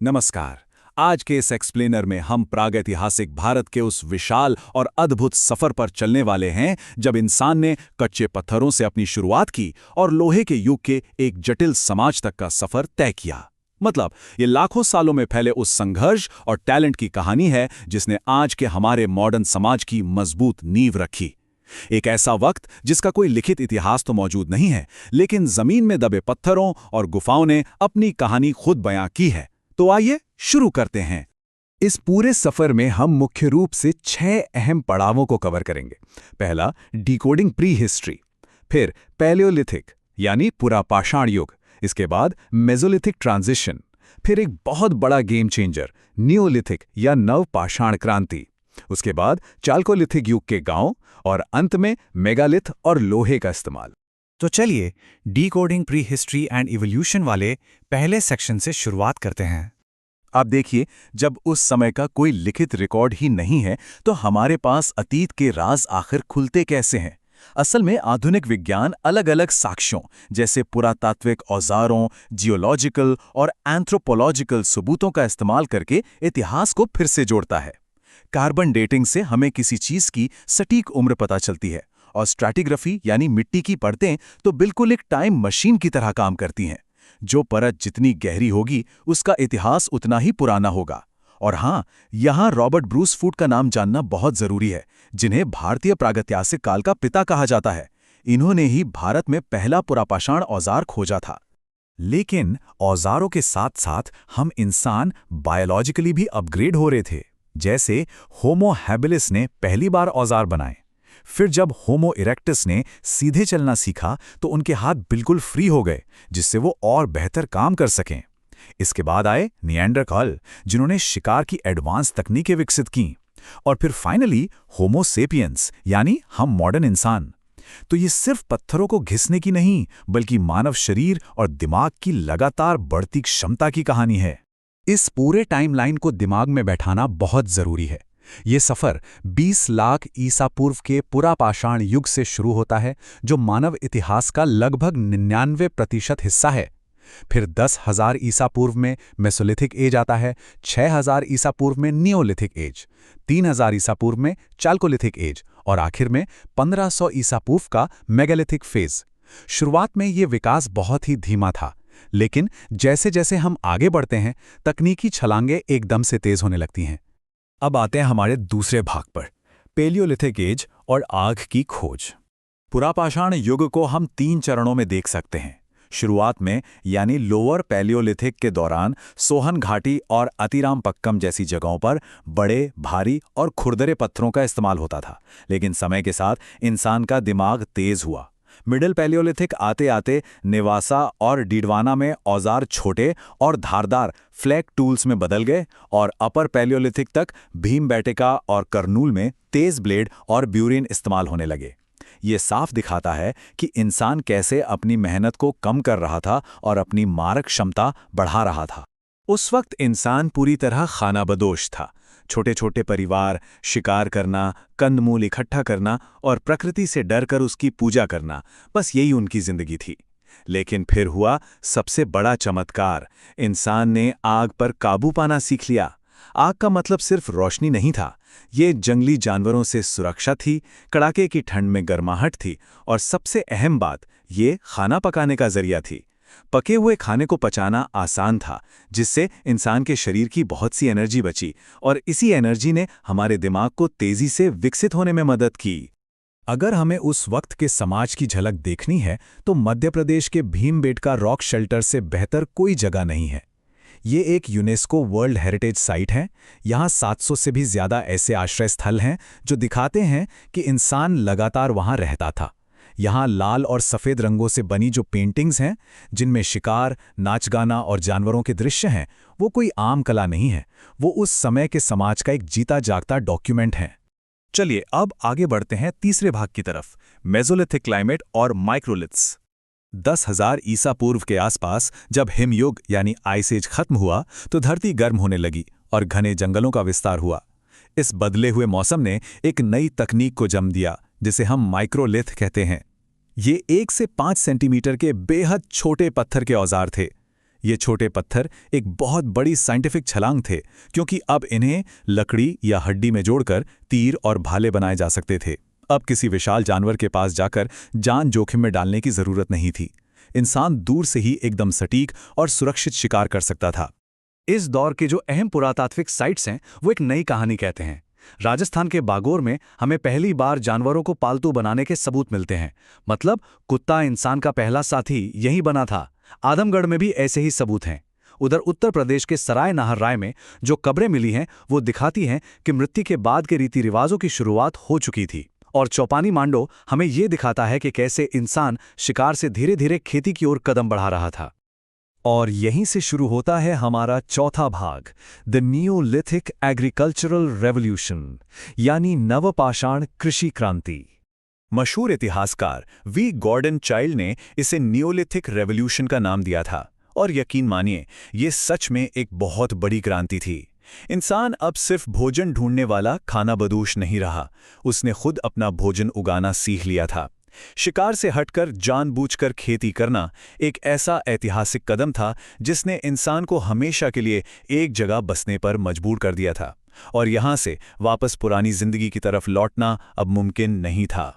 नमस्कार। आज के इस एक्सप्लेनर में हम प्रागैतिहासिक भारत के उस विशाल और अद्भुत सफर पर चलने वाले हैं जब इंसान ने कच्चे पत्थरों से अपनी शुरुआत की और लोहे के युग के एक जटिल समाज तक का सफर तय किया। मतलब ये लाखों सालों में फैले उस संघर्ष और टैलेंट की कहानी है जिसने आज के हमारे मॉडर्न समाज की मजबूत नींव रखी। एक ऐसा वक्त जिसका कोई लिखित इतिहास तो मौजूद नहीं है, लेकिन जमीन में दबे पत्थरों और गुफाओं ने अपनी कहानी खुद बयां की है। तो आइए शुरू करते हैं। इस पूरे सफर में हम मुख्य रूप से 6 अहम पड़ावों को कवर करेंगे। पहला, डिकोडिंग प्री हिस्ट्री। फिर पैलियोलिथिक यानी पुरापाषाण युग। इसके बाद मेसोलिथिक ट्रांजिशन। फिर एक बहुत बड़ा गेम चेंजर नियोलिथिक या नवपाषाण क्रांति। उसके बाद चाल्कोलिथिक युग के गांव और अंत में मेगालिथ और लोहे का इस्तेमाल। तो चलिए decoding pre history and evolution वाले पहले सेक्शन से शुरुआत करते हैं। आप देखिए, जब उस समय का कोई लिखित रिकॉर्ड ही नहीं है तो हमारे पास अतीत के राज आखिर खुलते कैसे हैं? असल में आधुनिक विज्ञान अलग अलग साक्ष्यों जैसे पुरातात्विक औजारों, जियोलॉजिकल और एंथ्रोपोलॉजिकल सबूतों का इस्तेमाल करके इतिहास को फिर से जोड़ता है। कार्बन डेटिंग से हमें किसी चीज की सटीक उम्र पता चलती है और स्ट्रैटिग्राफी यानी मिट्टी की परतें तो बिल्कुल एक टाइम मशीन की तरह काम करती हैं। जो परत जितनी गहरी होगी उसका इतिहास उतना ही पुराना होगा। और हाँ, यहाँ रॉबर्ट ब्रूस फूट का नाम जानना बहुत जरूरी है, जिन्हें भारतीय प्रागैतिहासिक काल का पिता कहा जाता है। इन्होंने ही भारत में पहला पुरापाषाण औजार खोजा था। लेकिन औजारों के साथ साथ हम इंसान बायोलॉजिकली भी अपग्रेड हो रहे थे। जैसे होमो हैबिलिस ने पहली बार औजार बनाए। फिर जब होमो इरेक्टस ने सीधे चलना सीखा तो उनके हाथ बिल्कुल फ्री हो गए, जिससे वो और बेहतर काम कर सकें। इसके बाद आए निएंडरथाल, जिन्होंने शिकार की एडवांस तकनीकें विकसित की। और फिर फाइनली होमो सेपियंस यानी हम मॉडर्न इंसान। तो ये सिर्फ पत्थरों को घिसने की नहीं, बल्कि मानव शरीर और दिमाग की लगातार बढ़ती क्षमता की कहानी है। इस पूरे टाइमलाइन को दिमाग में बैठाना बहुत जरूरी है। ये सफर 20 लाख ईसा पूर्व के पुरापाषाण युग से शुरू होता है, जो मानव इतिहास का लगभग 99% हिस्सा है। फिर 10,000 ईसा पूर्व में मेसोलिथिक एज आता है, 6,000 ईसा पूर्व में नियोलिथिक एज, 3,000 ईसा पूर्व में चाल्कोलिथिक एज और आखिर में 1500 ईसा पूर्व का मेगालिथिक फेज। शुरुआत में ये विकास बहुत ही धीमा था, लेकिन जैसे जैसे हम आगे बढ़ते हैं तकनीकी छलांगें एकदम से तेज होने लगती हैं। अब आते हैं हमारे दूसरे भाग पर, पैलियोलिथिक एज और आग की खोज। पुरापाषाण युग को हम 3 चरणों में देख सकते हैं। शुरुआत में यानी लोअर पैलियोलिथिक के दौरान सोहन घाटी और अतिरामपक्कम जैसी जगहों पर बड़े, भारी और खुरदरे पत्थरों का इस्तेमाल होता था। लेकिन समय के साथ इंसान का दिमाग तेज हुआ। मिडिल पैलियोलिथिक आते आते नेवासा और डिडवाना में औजार छोटे और धारदार फ्लैग टूल्स में बदल गए और अपर पैलियोलिथिक तक भीमबेटका और करनूल में तेज ब्लेड और ब्यूरिन इस्तेमाल होने लगे। ये साफ दिखाता है कि इंसान कैसे अपनी मेहनत को कम कर रहा था और अपनी मारक क्षमता बढ़ा रहा था। उस वक्त इंसान पूरी तरह खानाबदोश था। छोटे छोटे परिवार, शिकार करना, कंदमूल इकट्ठा करना और प्रकृति से डरकर उसकी पूजा करना, बस यही उनकी जिंदगी थी। लेकिन फिर हुआ सबसे बड़ा चमत्कार। इंसान ने आग पर काबू पाना सीख लिया। आग का मतलब सिर्फ रोशनी नहीं था, ये जंगली जानवरों से सुरक्षा थी, कड़ाके की ठंड में गर्माहट थी और सबसे अहम बात, ये खाना पकाने का जरिया थी। पके हुए खाने को पचाना आसान था, जिससे इंसान के शरीर की बहुत सी एनर्जी बची और इसी एनर्जी ने हमारे दिमाग को तेजी से विकसित होने में मदद की। अगर हमें उस वक्त के समाज की झलक देखनी है तो मध्य प्रदेश के भीमबेटका रॉक शेल्टर से बेहतर कोई जगह नहीं है। ये एक यूनेस्को वर्ल्ड हेरिटेज साइट है। यहाँ 700 से भी ज्यादा ऐसे आश्रय स्थल हैं जो दिखाते हैं कि इंसान लगातार वहाँ रहता था। यहाँ लाल और सफ़ेद रंगों से बनी जो पेंटिंग्स हैं, जिनमें शिकार, नाच गाना और जानवरों के दृश्य हैं, वो कोई आम कला नहीं है, वो उस समय के समाज का एक जीता जागता डॉक्यूमेंट है। चलिए अब आगे बढ़ते हैं तीसरे भाग की तरफ, मेसोलिथिक क्लाइमेट और माइक्रोलिथ्स। 10,000 ईसा पूर्व के आसपास जब हिमयुग यानी आइस एज खत्म हुआ तो धरती गर्म होने लगी और घने जंगलों का विस्तार हुआ। इस बदले हुए मौसम ने एक नई तकनीक को जन्म दिया, जिसे हम माइक्रोलिथ कहते हैं। ये 1 से 5 सेंटीमीटर के बेहद छोटे पत्थर के औजार थे। ये छोटे पत्थर एक बहुत बड़ी साइंटिफिक छलांग थे, क्योंकि अब इन्हें लकड़ी या हड्डी में जोड़कर तीर और भाले बनाए जा सकते थे। अब किसी विशाल जानवर के पास जाकर जान जोखिम में डालने की जरूरत नहीं थी। इंसान दूर से ही एकदम सटीक और सुरक्षित शिकार कर सकता था। इस दौर के जो अहम पुरातात्विक साइट्स हैं वो एक नई कहानी कहते हैं। राजस्थान के बागोर में हमें पहली बार जानवरों को पालतू बनाने के सबूत मिलते हैं। मतलब कुत्ता इंसान का पहला साथी यही बना था। आदमगढ़ में भी ऐसे ही सबूत हैं। उधर उत्तर प्रदेश के सराय नाहर राय में जो कब्रें मिली हैं वो दिखाती हैं कि मृत्यु के बाद के रीति रिवाजों की शुरुआत हो चुकी थी। और चौपानी मांडो हमें ये दिखाता है कि कैसे इंसान शिकार से धीरे धीरे खेती की ओर कदम बढ़ा रहा था। और यहीं से शुरू होता है हमारा चौथा भाग, द नियोलिथिक एग्रीकल्चरल रेवोल्यूशन, यानी नवपाषाण कृषि क्रांति। मशहूर इतिहासकार वी गॉर्डन चाइल्ड ने इसे नियोलिथिक रेवोल्यूशन का नाम दिया था। और यकीन मानिए, ये सच में एक बहुत बड़ी क्रांति थी। इंसान अब सिर्फ भोजन ढूंढने वाला खानाबदोश नहीं रहा, उसने खुद अपना भोजन उगाना सीख लिया था। शिकार से हटकर जानबूझकर खेती करना एक ऐसा ऐतिहासिक कदम था जिसने इंसान को हमेशा के लिए एक जगह बसने पर मजबूर कर दिया था, और यहां से वापस पुरानी जिंदगी की तरफ लौटना अब मुमकिन नहीं था।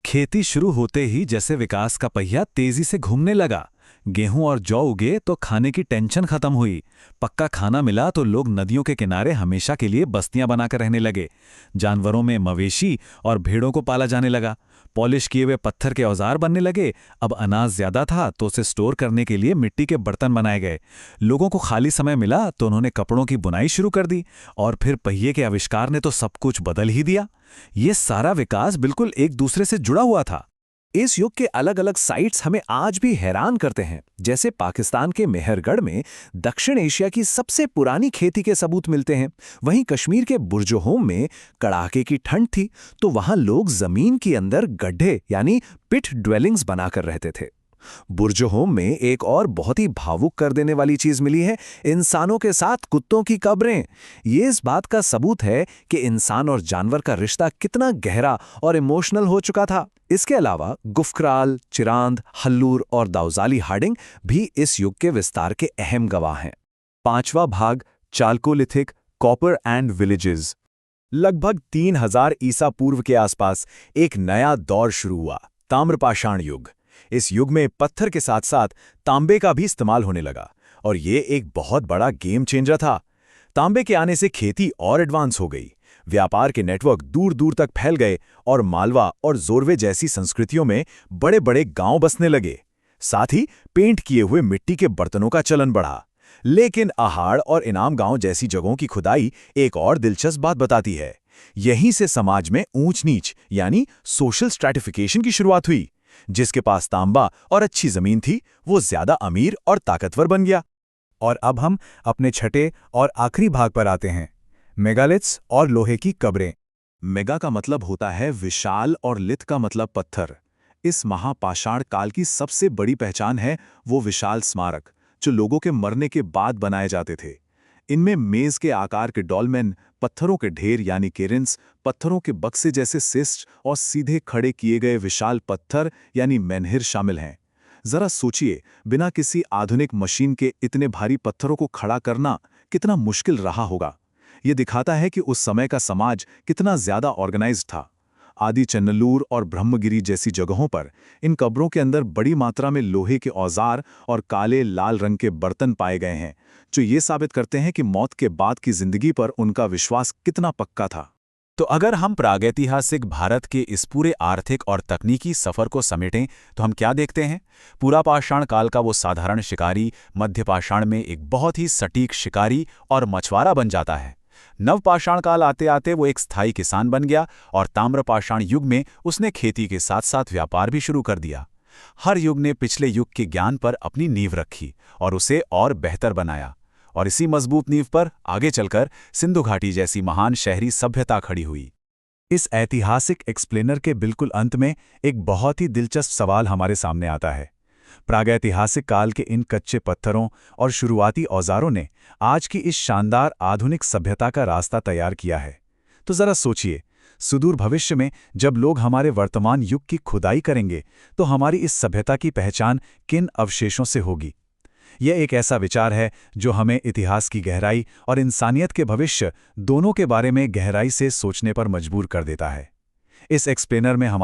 खेती शुरू होते ही जैसे विकास का पहिया तेजी से घूमने लगा। गेहूं और जौ उगे तो खाने की टेंशन खत्म हुई। पक्का खाना मिला तो लोग नदियों के किनारे हमेशा के लिए बस्तियां बनाकर रहने लगे। जानवरों में मवेशी और भेड़ों को पाला जाने लगा। पॉलिश किए हुए पत्थर के औजार बनने लगे। अब अनाज ज्यादा था तो उसे स्टोर करने के लिए मिट्टी के बर्तन बनाए गए। लोगों को खाली समय मिला तो उन्होंने कपड़ों की बुनाई शुरू कर दी। और फिर पहिए के आविष्कार ने तो सब कुछ बदल ही दिया। ये सारा विकास बिल्कुल एक दूसरे से जुड़ा हुआ था। इस युग के अलग अलग साइट्स हमें आज भी हैरान करते हैं। जैसे पाकिस्तान के मेहरगढ़ में दक्षिण एशिया की सबसे पुरानी खेती के सबूत मिलते हैं। वहीं कश्मीर के बुर्जोहोम में कड़ाके की ठंड थी तो वहां लोग जमीन के अंदर गड्ढे यानी पिट ड्वेलिंग्स बनाकर रहते थे। बुर्जोहोम में एक और बहुत ही भावुक कर देने वाली चीज मिली है, इंसानों के साथ कुत्तों की कब्रें। ये इस बात का सबूत है कि इंसान और जानवर का रिश्ता कितना गहरा और इमोशनल हो चुका था। इसके अलावा गुफक्राल, चिरांद, हल्लूर और दाऊजाली हार्डिंग भी इस युग के विस्तार के अहम गवाह हैं। पांचवा भाग, चाल्कोलिथिक कॉपर एंड विलेजेस। लगभग 3000 ईसा पूर्व के आसपास एक नया दौर शुरू हुआ, ताम्रपाषाण युग। इस युग में पत्थर के साथ साथ तांबे का भी इस्तेमाल होने लगा और ये एक बहुत बड़ा गेम चेंजर था। तांबे के आने से खेती और एडवांस हो गई। व्यापार के नेटवर्क दूर दूर तक फैल गए और मालवा और जोरवे जैसी संस्कृतियों में बड़े बड़े गांव बसने लगे। साथ ही पेंट किए हुए मिट्टी के बर्तनों का चलन बढ़ा। लेकिन आहाड़ और इनाम गांव जैसी जगहों की खुदाई एक और दिलचस्प बात बताती है। यहीं से समाज में ऊंच नीच यानी सोशल स्ट्रैटिफिकेशन की शुरुआत हुई। जिसके पास तांबा और अच्छी जमीन थी वो ज्यादा अमीर और ताकतवर बन गया। और अब हम अपने छठे और आखिरी भाग पर आते हैं, मेगालिथ्स और लोहे की कब्रें। मेगा का मतलब होता है विशाल और लिथ का मतलब पत्थर। इस महापाषाण काल की सबसे बड़ी पहचान है वो विशाल स्मारक जो लोगों के मरने के बाद बनाए जाते थे। इनमें मेज के आकार के डॉलमेन, पत्थरों के ढेर यानी केरेंस, पत्थरों के बक्से जैसे सिस्ट और सीधे खड़े किए गए विशाल पत्थर यानी मेन्हिर शामिल हैं। जरा सोचिए, बिना किसी आधुनिक मशीन के इतने भारी पत्थरों को खड़ा करना कितना मुश्किल रहा होगा। ये दिखाता है कि उस समय का समाज कितना ज्यादा ऑर्गेनाइज्ड था। आदि चन्नलूर और ब्रह्मगिरी जैसी जगहों पर इन कब्रों के अंदर बड़ी मात्रा में लोहे के औजार और काले लाल रंग के बर्तन पाए गए हैं, जो ये साबित करते हैं कि मौत के बाद की जिंदगी पर उनका विश्वास कितना पक्का था। तो अगर हम प्रागैतिहासिक भारत के इस पूरे आर्थिक और तकनीकी सफर को समेटें तो हम क्या देखते हैं? पुरापाषाण काल का वो साधारण शिकारी मध्यपाषाण में एक बहुत ही सटीक शिकारी और मछुआरा बन जाता है। नवपाषाण काल आते आते वो एक स्थायी किसान बन गया और ताम्रपाषाण युग में उसने खेती के साथ साथ व्यापार भी शुरू कर दिया। हर युग ने पिछले युग के ज्ञान पर अपनी नींव रखी और उसे और बेहतर बनाया, और इसी मजबूत नींव पर आगे चलकर सिंधु घाटी जैसी महान शहरी सभ्यता खड़ी हुई। इस ऐतिहासिक एक्सप्लेनर के बिल्कुल अंत में एक बहुत ही दिलचस्प सवाल हमारे सामने आता है। प्रागैतिहासिक काल के इन कच्चे पत्थरों और शुरुआती औजारों ने आज की इस शानदार आधुनिक सभ्यता का रास्ता तैयार किया है। तो जरा सोचिए, सुदूर भविष्य में जब लोग हमारे वर्तमान युग की खुदाई करेंगे तो हमारी इस सभ्यता की पहचान किन अवशेषों से होगी? यह एक ऐसा विचार है जो हमें इतिहास की गहराई और इंसानियत के भविष्य दोनों के बारे में गहराई से सोचने पर मजबूर कर देता है। इस एक्सप्लेनर में हम